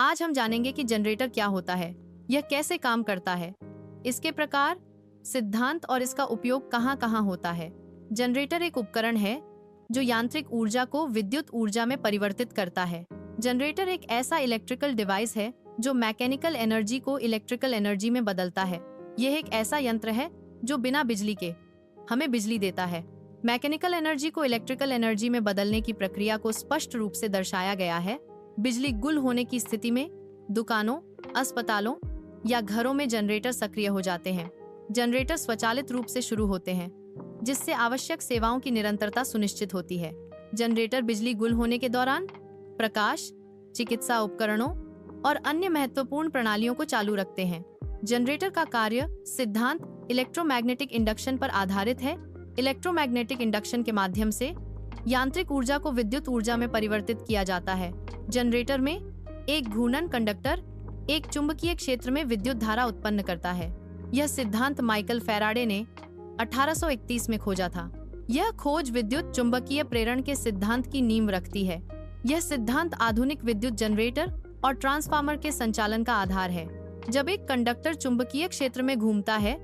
आज हम जानेंगे कि जनरेटर क्या होता है, यह कैसे काम करता है, इसके प्रकार, सिद्धांत और इसका उपयोग कहाँ कहाँ होता है। जनरेटर एक उपकरण है जो यांत्रिक ऊर्जा को विद्युत ऊर्जा में परिवर्तित करता है। जनरेटर एक ऐसा इलेक्ट्रिकल डिवाइस है जो मैकेनिकल एनर्जी को इलेक्ट्रिकल एनर्जी में बदलता है। यह एक ऐसा यंत्र है जो बिना बिजली के हमें बिजली देता है। मैकेनिकल एनर्जी को इलेक्ट्रिकल एनर्जी में बदलने की प्रक्रिया को स्पष्ट रूप से दर्शाया गया है। बिजली गुल होने की स्थिति में दुकानों, अस्पतालों या घरों में जनरेटर सक्रिय हो जाते हैं। जनरेटर स्वचालित रूप से शुरू होते हैं, जिससे आवश्यक सेवाओं की निरंतरता सुनिश्चित होती है। जनरेटर बिजली गुल होने के दौरान प्रकाश, चिकित्सा उपकरणों और अन्य महत्वपूर्ण प्रणालियों को चालू रखते हैं। जनरेटर का कार्य सिद्धांत इलेक्ट्रोमैग्नेटिक इंडक्शन पर आधारित है। इलेक्ट्रोमैग्नेटिक इंडक्शन के माध्यम से यांत्रिक ऊर्जा को विद्युत ऊर्जा में परिवर्तित किया जाता है। जनरेटर में एक घूर्णन कंडक्टर एक चुंबकीय क्षेत्र में विद्युत धारा उत्पन्न करता है। यह सिद्धांत माइकल फैराडे ने 1831 में खोजा था। यह खोज विद्युत चुंबकीय प्रेरण के सिद्धांत की नींव रखती है। यह सिद्धांत आधुनिक विद्युत जनरेटर और ट्रांसफार्मर के संचालन का आधार है। जब एक कंडक्टर चुंबकीय क्षेत्र में घूमता है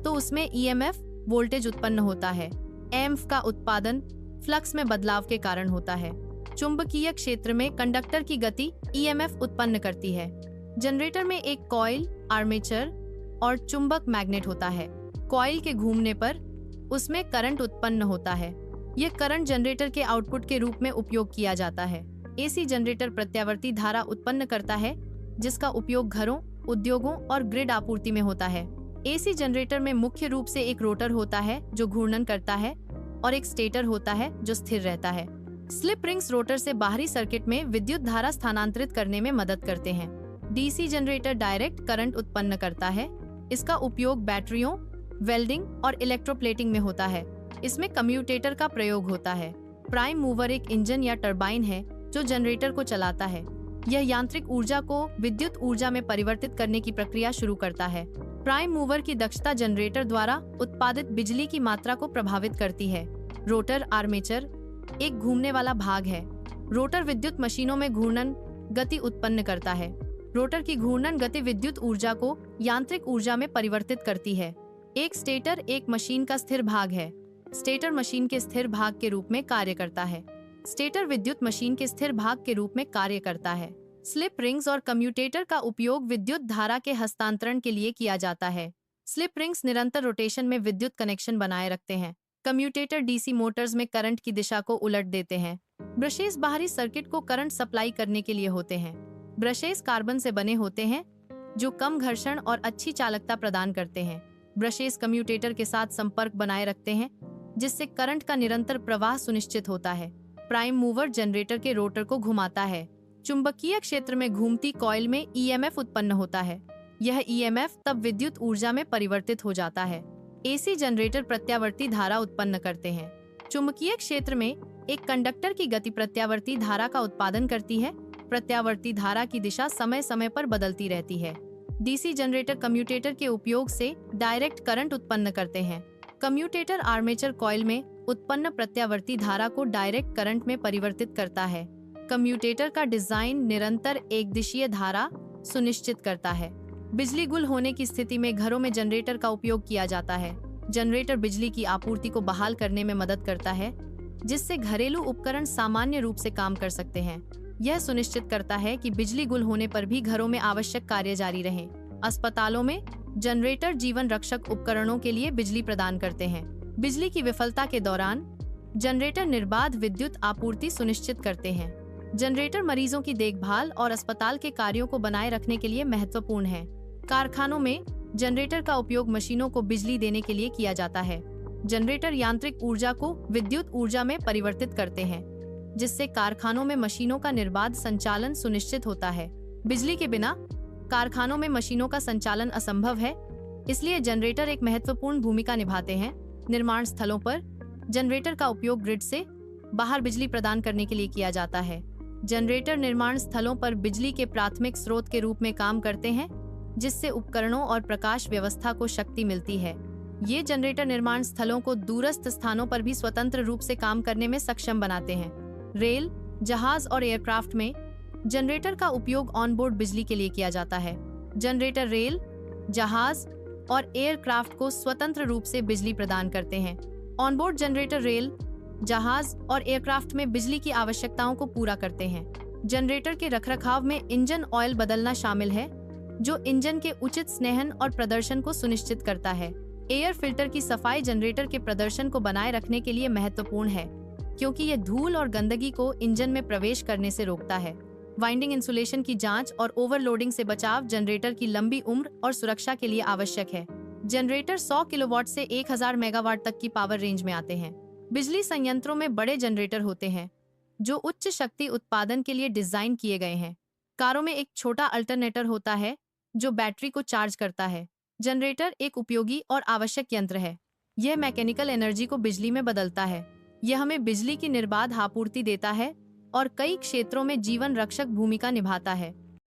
तो उसमें ईएमएफ वोल्टेज उत्पन्न होता है। एम्फ का उत्पादन फ्लक्स में बदलाव के कारण होता है। चुंबकीय क्षेत्र में कंडक्टर की गति ईएमएफ उत्पन्न करती है। जनरेटर में एक कॉइल, आर्मेचर और चुंबक मैग्नेट होता है। कॉइल के घूमने पर उसमें करंट उत्पन्न होता है। यह करंट जनरेटर के आउटपुट के रूप में उपयोग किया जाता है। एसी जनरेटर प्रत्यावर्ती धारा उत्पन्न करता है, जिसका उपयोग घरों, उद्योगों और ग्रिड आपूर्ति में होता है। एसी जनरेटर में मुख्य रूप से एक रोटर होता है जो घूर्णन करता है और एक स्टेटर होता है जो स्थिर रहता है। स्लिप रिंग्स रोटर से बाहरी सर्किट में विद्युत धारा स्थानांतरित करने में मदद करते हैं। डीसी जनरेटर डायरेक्ट करंट उत्पन्न करता है। इसका उपयोग बैटरियों, वेल्डिंग और इलेक्ट्रोप्लेटिंग में होता है। इसमें कम्यूटेटर का प्रयोग होता है। प्राइम मूवर एक इंजन या टरबाइन है जो जनरेटर को चलाता है। यह यांत्रिक ऊर्जा को विद्युत ऊर्जा में परिवर्तित करने की प्रक्रिया शुरू करता है। प्राइम मूवर की दक्षता जनरेटर द्वारा उत्पादित बिजली की मात्रा को प्रभावित करती है। रोटर आर्मेचर एक घूमने वाला भाग है। रोटर विद्युत मशीनों में घूर्णन गति उत्पन्न करता है। रोटर की घूर्णन गति विद्युत ऊर्जा को यांत्रिक ऊर्जा में परिवर्तित करती है। एक स्टेटर एक मशीन का स्थिर भाग है। स्टेटर मशीन के स्थिर भाग के रूप में कार्य करता है। स्टेटर विद्युत मशीन के स्थिर भाग के रूप में कार्य करता है। स्लिप रिंग्स और कम्यूटेटर का उपयोग विद्युत धारा के हस्तांतरण के लिए किया जाता है। स्लिप रिंग्स निरंतर रोटेशन में विद्युत कनेक्शन बनाए रखते हैं। कम्यूटेटर डीसी मोटर्स में करंट की दिशा को उलट देते हैं। ब्रशेस बाहरी सर्किट को करंट सप्लाई करने के लिए होते हैं। ब्रशेस कार्बन से बने होते हैं जो कम घर्षण और अच्छी चालकता प्रदान करते हैं। ब्रशेस कम्यूटेटर के साथ संपर्क बनाए रखते हैं, जिससे करंट का निरंतर प्रवाह सुनिश्चित होता है। प्राइम मूवर जनरेटर के रोटर को घुमाता है। चुंबकीय क्षेत्र में घूमती कॉइल में ईएमएफ उत्पन्न होता है। यह ईएमएफ तब विद्युत ऊर्जा में परिवर्तित हो जाता है। एसी जनरेटर प्रत्यावर्ती धारा उत्पन्न करते हैं। चुंबकीय क्षेत्र में एक कंडक्टर की गति प्रत्यावर्ती धारा का उत्पादन करती है। प्रत्यावर्ती धारा की दिशा समय समय पर बदलती रहती है। डीसी जनरेटर कम्यूटेटर के उपयोग से डायरेक्ट करंट उत्पन्न करते हैं। कम्यूटेटर आर्मेचर कॉइल में उत्पन्न प्रत्यावर्ती धारा को डायरेक्ट करंट में परिवर्तित करता है। कम्यूटेटर का डिजाइन निरंतर एक दिशीय धारा सुनिश्चित करता है। बिजली गुल होने की स्थिति में घरों में जनरेटर का उपयोग किया जाता है। जनरेटर बिजली की आपूर्ति को बहाल करने में मदद करता है, जिससे घरेलू उपकरण सामान्य रूप से काम कर सकते हैं। यह सुनिश्चित करता है कि बिजली गुल होने पर भी घरों में आवश्यक कार्य जारी रहे। अस्पतालों में जनरेटर जीवन रक्षक उपकरणों के लिए बिजली प्रदान करते हैं। बिजली की विफलता के दौरान जनरेटर निर्बाध विद्युत आपूर्ति सुनिश्चित करते हैं। जनरेटर मरीजों की देखभाल और अस्पताल के कार्यों को बनाए रखने के लिए महत्वपूर्ण है। कारखानों में जनरेटर का उपयोग मशीनों को बिजली देने के लिए किया जाता है। जनरेटर यांत्रिक ऊर्जा को विद्युत ऊर्जा में परिवर्तित करते हैं, जिससे कारखानों में मशीनों का निर्बाध संचालन सुनिश्चित होता है। बिजली के बिना कारखानों में मशीनों का संचालन असंभव है, इसलिए जनरेटर एक महत्वपूर्ण भूमिका निभाते हैं। निर्माण स्थलों पर जनरेटर का उपयोग ग्रिड से बाहर बिजली प्रदान करने के लिए किया जाता है। जनरेटर निर्माण स्थलों पर बिजली के प्राथमिक स्रोत के रूप में काम करते हैं, जिससे उपकरणों और प्रकाश व्यवस्था को शक्ति मिलती है। ये जनरेटर निर्माण स्थलों को दूरस्थ स्थानों पर भी स्वतंत्र रूप से काम करने में सक्षम बनाते हैं। रेल, जहाज और एयरक्राफ्ट में जनरेटर का उपयोग ऑनबोर्ड बिजली के लिए किया जाता है। जनरेटर रेल, जहाज और एयरक्राफ्ट को स्वतंत्र रूप से बिजली प्रदान करते हैं। ऑनबोर्ड जनरेटर रेल, जहाज और एयरक्राफ्ट में बिजली की आवश्यकताओं को पूरा करते हैं। जनरेटर के रखरखाव में इंजन ऑयल बदलना शामिल है, जो इंजन के उचित स्नेहन और प्रदर्शन को सुनिश्चित करता है। एयर फिल्टर की सफाई जनरेटर के प्रदर्शन को बनाए रखने के लिए महत्वपूर्ण है, क्योंकि यह धूल और गंदगी को इंजन में प्रवेश करने से रोकता है। वाइंडिंग इंसुलेशन की जांच और ओवरलोडिंग से बचाव जनरेटर की लंबी उम्र और सुरक्षा के लिए आवश्यक है। जनरेटर 100 किलोवाट से 1000 मेगावाट तक की पावर रेंज में आते हैं। बिजली संयंत्रों में बड़े जनरेटर होते हैं, जो उच्च शक्ति उत्पादन के लिए डिजाइन किए गए हैं। कारों में एक छोटा अल्टरनेटर होता है, जो बैटरी को चार्ज करता है। जनरेटर एक उपयोगी और आवश्यक यंत्र है। यह मैकेनिकल एनर्जी को बिजली में बदलता है। यह हमें बिजली की निर्बाध आपूर्ति देता है और कई क्षेत्रों में जीवन रक्षक भूमिका निभाता है।